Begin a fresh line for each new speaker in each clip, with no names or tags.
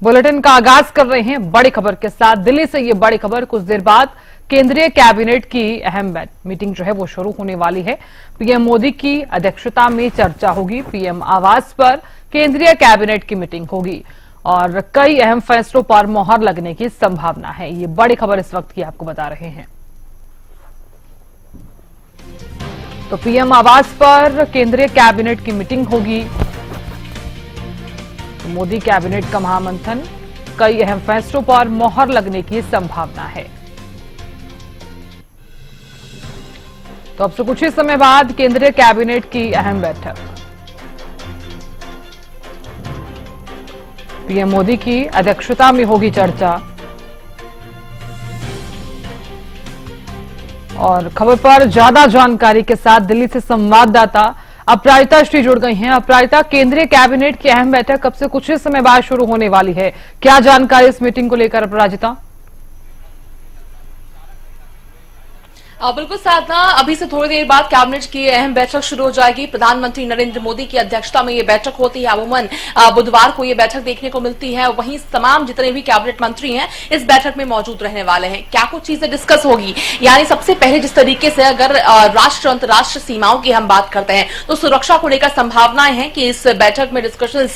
Bulletin का आगाज कर रहे हैं बड़ी खबर के साथ। दिल्ली से ये बड़ी खबर, कुछ देर बाद केंद्रीय कैबिनेट की अहम मीटिंग जो है वो शुरू होने वाली है। पीएम मोदी की अध्यक्षता में चर्चा होगी। पीएम आवास पर केंद्रीय कैबिनेट की मीटिंग होगी और कई अहम फैसलों पर मोहर लगने की संभावना है। ये बड़ी खबर इस वक्त की आपको बता रहे हैं। तो पीएम आवास पर केंद्रीय कैबिनेट की मीटिंग होगी। मोदी कैबिनेट का महामंथन, कई अहम फैसलों पर मोहर लगने की संभावना है। तो अब से कुछ ही समय बाद केंद्रीय कैबिनेट की अहम बैठक, पीएम मोदी की अध्यक्षता में होगी चर्चा। और खबर पर ज्यादा जानकारी के साथ दिल्ली से संवाददाता अपराजिता श्री जुड़ गई हैं। अपराजिता, केंद्रीय कैबिनेट की अहम बैठक अब से कुछ ही समय बाद शुरू होने वाली है, क्या जानकारी इस मीटिंग को लेकर अपराजिता?
बिल्कुल साधना, अभी से थोड़ी देर बाद कैबिनेट की अहम बैठक शुरू हो जाएगी। प्रधानमंत्री नरेंद्र मोदी की अध्यक्षता में ये बैठक होती है। अमूमन बुधवार को ये बैठक देखने को मिलती है। वहीं तमाम जितने भी कैबिनेट मंत्री हैं इस बैठक में मौजूद रहने वाले हैं। क्या कुछ चीजें डिस्कस होगी, यानी सबसे पहले जिस तरीके से अगर राष्ट्र अंतर्राष्ट्र सीमाओं की हम बात करते हैं तो सुरक्षा को लेकर संभावनाएं हैं कि इस बैठक में डिस्कशन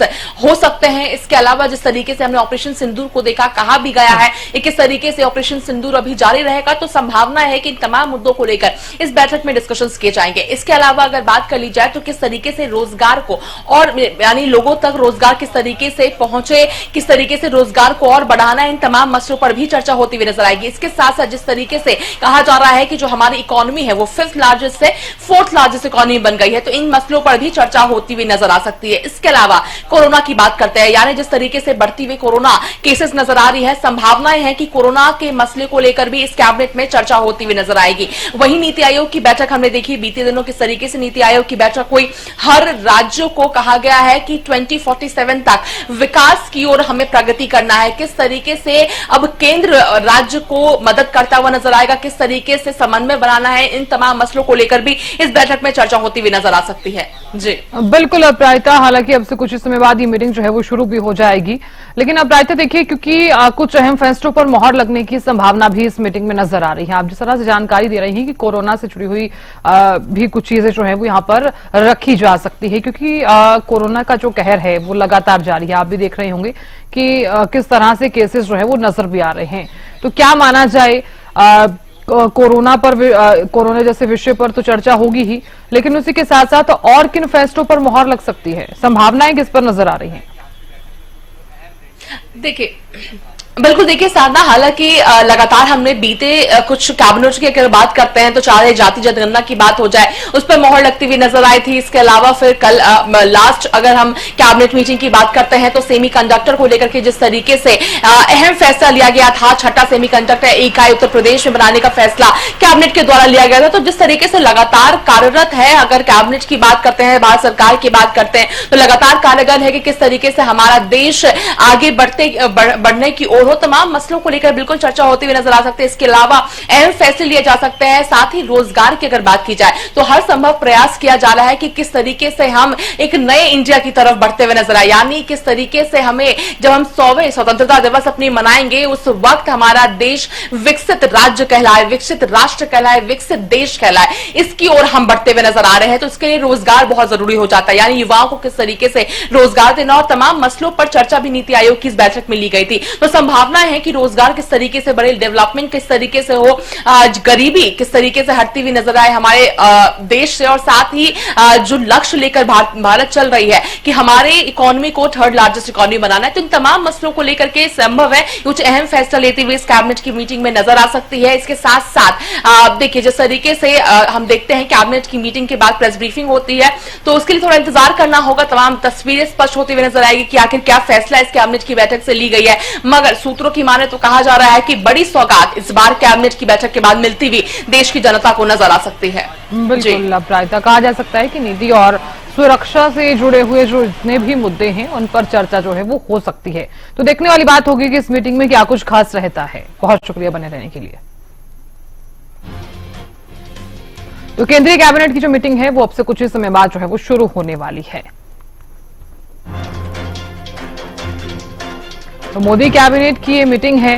हो सकते हैं। इसके अलावा जिस तरीके से हमने ऑपरेशन सिंदूर को देखा, कहा भी गया है कि किस तरीके से ऑपरेशन सिंदूर अभी जारी रहेगा, तो संभावना है कि तमाम मुद्दों को लेकर इस बैठक में डिस्कशंस किए जाएंगे। इसके अलावा अगर बात कर ली जाए तो किस तरीके से रोजगार को और यानी लोगों तक रोजगार किस तरीके से पहुंचे, किस तरीके से रोजगार को और बढ़ाना है, इन तमाम मसलों पर भी चर्चा होती हुई नजर आएगी। इसके साथ साथ जिस तरीके से कहा जा रहा है कि जो हमारी इकोनॉमी है वो 5th लार्जेस्ट से 4th लार्जेस्ट इकोनॉमी बन गई है, तो इन मसलों पर भी चर्चा होती हुई नजर आ सकती है। इसके अलावा कोरोना की बात करते हैं, यानी जिस तरीके से बढ़ती हुई कोरोना केसेस नजर आ रही है, संभावनाएं हैं कि कोरोना के मसले को लेकर भी इस कैबिनेट में चर्चा होती हुई नजर आएगी। वहीं नीति आयोग की बैठक हमने देखी बीते दिनों, किस तरीके से नीति आयोग की बैठक हुई। हर राज्यों को कहा गया है कि 2047 तक विकास की ओर हमें प्रगति करना है। किस तरीके से अब केंद्र राज्य को मदद करता हुआ नजर आएगा, किस तरीके से समन्वय बनाना है, इन तमाम मसलों को लेकर भी इस बैठक में चर्चा होती हुई नजर आ सकती है। जी
बिल्कुल अपराजिता, हालांकि अब से कुछ ही समय बाद ये मीटिंग जो है वो शुरू भी हो जाएगी, लेकिन अपराजिता देखिए, क्योंकि कुछ अहम फैसलों पर मोहर लगने की संभावना भी इस मीटिंग में नजर आ रही है। आप जिस तरह से जानकारी दे रही हैं कि कोरोना से जुड़ी हुई भी कुछ चीजें जो है वो यहाँ पर रखी जा सकती है, क्योंकि कोरोना का जो कहर है वो लगातार जारी है। आप भी देख रहे होंगे कि किस तरह से केसेस जो है वो नजर भी आ रहे हैं। तो क्या माना जाए, कोरोना जैसे विषय पर तो चर्चा होगी ही, लेकिन उसी के साथ साथ और किन फैसलों पर मोहर लग सकती है, संभावनाएं किस पर नजर आ रही हैं?
देखिए बिल्कुल, देखिए साधना, हालांकि लगातार हमने बीते कुछ कैबिनेट की अगर बात करते हैं तो चाहे जाति जनगणना की बात हो जाए उस पर मोहर लगती हुई नजर आई थी। इसके अलावा फिर कल लास्ट अगर हम कैबिनेट मीटिंग की बात करते हैं तो सेमीकंडक्टर को लेकर के जिस तरीके से अहम फैसला लिया गया था, छठा सेमीकंडक्टर इकाई उत्तर प्रदेश में बनाने का फैसला कैबिनेट के द्वारा लिया गया था। तो जिस तरीके से लगातार कार्यरत है, अगर कैबिनेट की बात करते हैं, भारत सरकार की बात करते हैं, तो लगातार कार्यगर है कि किस तरीके से हमारा देश आगे बढ़ने की ओर हो। तमाम मसलों को लेकर बिल्कुल चर्चा होती हुई नजर आ सकती है। इसके अलावा अहम फैसले लिए जा सकते हैं। साथ ही रोजगार की अगर बात की जाए तो हर संभव प्रयास किया जा रहा है कि किस तरीके से हम एक नए इंडिया की तरफ बढ़ते हुए नजर आए, यानी किस तरीके से हमें जब हम 100वें स्वतंत्रता दिवस अपनी मनाएंगे उस वक्त हमारा देश विकसित राज्य कहलाए, विकसित राष्ट्र कहलाए, विकसित देश कहलाए, इसकी ओर हम बढ़ते हुए नजर आ रहे हैं। तो इसके लिए रोजगार बहुत जरूरी हो जाता है, यानी युवाओं को किस तरीके से रोजगार देना, और तमाम मसलों पर चर्चा भी नीति आयोग की इस बैठक में ली गई थी। तो संभावना है कि रोजगार किस तरीके से बढ़े, डेवलपमेंट किस तरीके से हो, गरीबी किस तरीके से हटती हुई नजर आए हमारे देश से, और साथ ही जो लक्ष्य लेकर भारत चल रही है कि हमारे इकोनॉमी को 3rd लार्जेस्ट इकोनॉमी बनाना है। तो इन तमाम मसलों को लेकर के संभव है कुछ अहम फैसला लेते हुए इस कैबिनेट की मीटिंग में नजर आ सकती है। इसके साथ साथ देखिए, जिस तरीके से हम देखते हैं कैबिनेट की मीटिंग के बाद प्रेस ब्रीफिंग होती है, तो उसके लिए थोड़ा इंतजार करना होगा। तमाम तस्वीरें स्पष्ट होती हुई नजर आएगी कि आखिर क्या फैसला इस कैबिनेट की बैठक से ली गई है। मगर सूत्रों की माने तो कहा जा रहा है कि बड़ी सौगात इस बार कैबिनेट की बैठक के बाद मिलती हुई देश की जनता को नजर आ सकती है।
बिल्कुल अपराजिता, कहा जा सकता है कि नीति और सुरक्षा से जुड़े हुए जो जितने भी मुद्दे हैं उन पर चर्चा जो है वो हो सकती है। तो देखने वाली बात होगी कि इस मीटिंग में क्या कुछ खास रहता है। बहुत शुक्रिया बने रहने के लिए। तो केंद्रीय कैबिनेट की जो मीटिंग है वो अब से कुछ ही समय बाद जो है वो शुरू होने वाली है। तो मोदी कैबिनेट की ये मीटिंग है।